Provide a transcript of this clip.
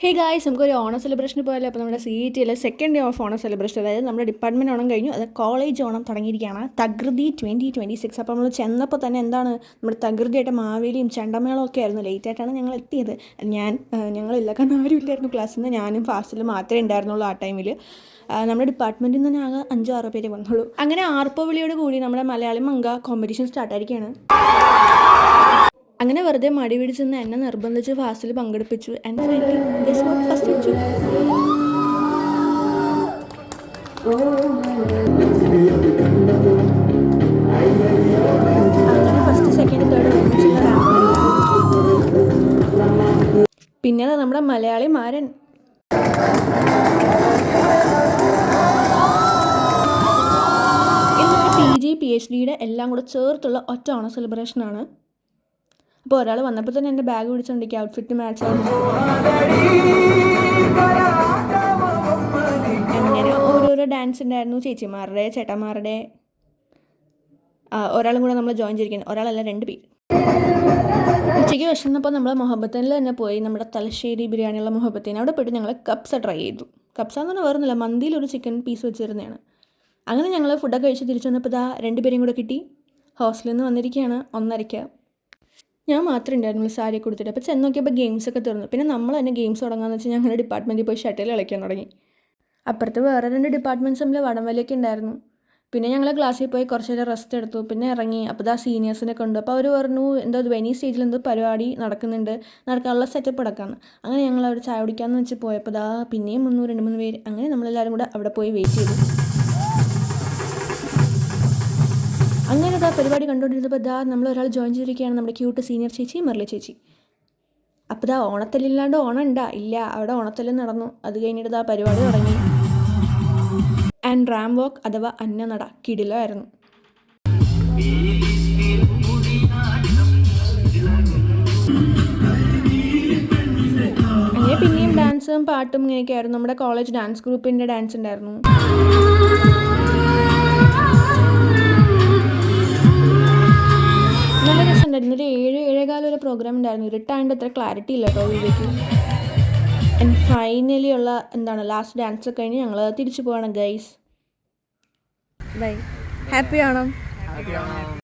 Hey guys, നമുക്കൊരു ഓണം സെലിബ്രേഷന് പോയാലോ. അപ്പോൾ നമ്മുടെ CET second day of Onam celebration, അതായത് നമ്മുടെ ഡിപ്പാർട്ട്മെൻറ്റ് ഓണം കഴിഞ്ഞു, അത് കോളേജ് ഓണം തുടങ്ങിയിരിക്കുകയാണ്. തകൃതി 2026. അപ്പോൾ നമ്മൾ ചെന്നപ്പോൾ തന്നെ എന്താണ് നമ്മുടെ തകൃതിയായിട്ട് മാവേലിയും ചെണ്ടമേളവും ഒക്കെ ആയിരുന്നു. ലേറ്റായിട്ടാണ് ഞങ്ങൾ എത്തിയത്. ഞങ്ങളില്ല, കാരണം ആരും ഇല്ലായിരുന്നു ക്ലാസ്സിൽ നിന്ന്. ഞാനും ഫാസിലും മാത്രമേ ഉണ്ടായിരുന്നുള്ളൂ ആ ടൈമിൽ. നമ്മുടെ ഡിപ്പാർട്ട്മെൻറ്റിൽ നിന്ന് ആകെ 5-6 പേര് വന്നുള്ളൂ. അങ്ങനെ ആർപ്പോ വിളിയോട് കൂടി നമ്മുടെ മലയാളം മംഗ കോമ്പറ്റീഷൻ സ്റ്റാർട്ടായിരിക്കുകയാണ്. അങ്ങനെ വെറുതെ മടി പിടിച്ചെന്ന് എന്നെ നിർബന്ധിച്ച് ഫാസ്റ്റിൽ പങ്കെടുപ്പിച്ചു. And finally guess what, first അടിച്ചു. അങ്ങനെ ഫസ്റ്റ് സെക്കൻഡ് തേർഡ് ഒരുമിച്ചുള്ള പിന്നെ നമ്മുടെ മലയാളി മാരൻ. ഇതൊരു PG PhDയുടെ എല്ലാം കൂടെ ചേർത്തുള്ള ഒറ്റ ഓണം സെലിബ്രേഷനാണ്. അപ്പോൾ ഒരാൾ വന്നപ്പോൾ തന്നെ എൻ്റെ ബാഗ് പിടിച്ചുകൊണ്ടിരിക്കുക, ഔട്ട്ഫിറ്റ് മാച്ച് ആയിരുന്നു. അങ്ങനെ ഓരോരോ ഡാൻസ് ഉണ്ടായിരുന്നു, ചേച്ചിമാരുടെ ചേട്ടന്മാരുടെ. ഒരാളും കൂടെ നമ്മൾ ജോയിൻ ചെയ്തിരിക്കുന്നത്, ഒരാളല്ല 2 പേര്. ഉച്ചയ്ക്ക് വിശന്നപ്പോൾ നമ്മൾ മൊഹബത്തനിൽ തന്നെ പോയി. നമ്മുടെ തലശ്ശേരി ബിരിയാണിയുള്ള മൊഹബത്തിന് അവിടെ പോയിട്ട് ഞങ്ങൾ കപ്സ ട്രൈ ചെയ്തു. കപ്സ എന്ന് പറഞ്ഞാൽ വേറൊന്നുമില്ല, മന്തിയിലൊരു ചിക്കൻ പീസ് വെച്ചിരുന്നതാണ്. അങ്ങനെ ഞങ്ങൾ ഫുഡൊക്കെ കഴിച്ച് തിരിച്ചു വന്നപ്പോൾ 2 പേരെയും കൂടെ കിട്ടി. ഹോസ്റ്റലിൽ നിന്ന് വന്നിരിക്കുകയാണ് 1:30. ഞാൻ മാത്രമേ ഉണ്ടായിരുന്നുള്ളൂ സാരി കൊടുത്തിട്ട്. അപ്പോൾ ചെന്ന് നോക്കിയപ്പോൾ ഗെയിംസൊക്കെ തീർന്നു. പിന്നെ നമ്മൾ തന്നെ ഗെയിംസ് തുടങ്ങാമെന്ന് വെച്ചാൽ ഞങ്ങളുടെ ഡിപ്പാർട്ട്മെൻറ്റിൽ പോയി ഷട്ടിൽ കളിക്കാൻ തുടങ്ങി. അപ്പുറത്ത് വേറെ 2 ഡിപ്പാർട്ട്മെൻറ്റ്സ് തമ്മിൽ വടംവലിയൊക്കെ ഉണ്ടായിരുന്നു. പിന്നെ ഞങ്ങൾ ക്ലാസ്സിൽ പോയി കുറച്ച് നേരം റെസ്റ്റ് എടുത്തു. പിന്നെ ഇറങ്ങി. അപ്പോൾ സീനിയേഴ്സിനെ കണ്ടു. അപ്പോൾ അവർ പറഞ്ഞു എന്തോ വെനി സ്റ്റേജിൽ എന്തോ പരിപാടി നടക്കുന്നുണ്ട്, നടക്കാനുള്ള സെറ്റപ്പ് അടക്കാമെന്ന്. അങ്ങനെ ഞങ്ങൾ അവിടെ ചായ കുടിക്കാമെന്ന് വെച്ച് പോയപ്പോൾ പിന്നെയും 2-3 പേര്. അങ്ങനെ നമ്മളെല്ലാവരും കൂടെ അവിടെ പോയി വെയിറ്റ് ചെയ്തു. അങ്ങനെ പരിപാടി കണ്ടുകൊണ്ടിരുന്നപ്പോൾ നമ്മളൊരാൾ ജോയിൻ ചെയ്തിരിക്കുകയാണ്, നമ്മുടെ ക്യൂട്ട് സീനിയർ ചേച്ചി മെർലി ചേച്ചി. അപ്പോൾ ഓണത്തല്ലില്ലാണ്ട് ഓണം ഉണ്ടാ ഇല്ല, അവിടെ ഓണത്തല്ല് നടന്നു. അത് കഴിഞ്ഞിട്ട് പരിപാടി തുടങ്ങി. ആൻഡ് റാം വാക്ക് അഥവാ അന്നനട കിടിലമായിരുന്നു. അങ്ങനെ പിന്നെയും ഡാൻസും പാട്ടും ഇങ്ങനെയൊക്കെ ആയിരുന്നു. നമ്മുടെ കോളേജ് ഡാൻസ് ഗ്രൂപ്പിൻ്റെ ഡാൻസ് ഉണ്ടായിരുന്നു. നല്ല രസമുണ്ടായിരുന്നു. ഒരു 7-7:15 വരെ പ്രോഗ്രാം ഉണ്ടായിരുന്നു. ഇരുട്ടായതുകൊണ്ട് അത്ര ക്ലാരിറ്റി ഇല്ല കേട്ടോ വീഡിയോയ്ക്ക്. ആൻഡ് ഫൈനലി ഉള്ള ലാസ്റ്റ് ഡാൻസ് കഴിഞ്ഞ് ഞങ്ങൾ തിരിച്ചു പോവാണ് ഗൈസ്. ബൈ. ഹാപ്പി ആണോ?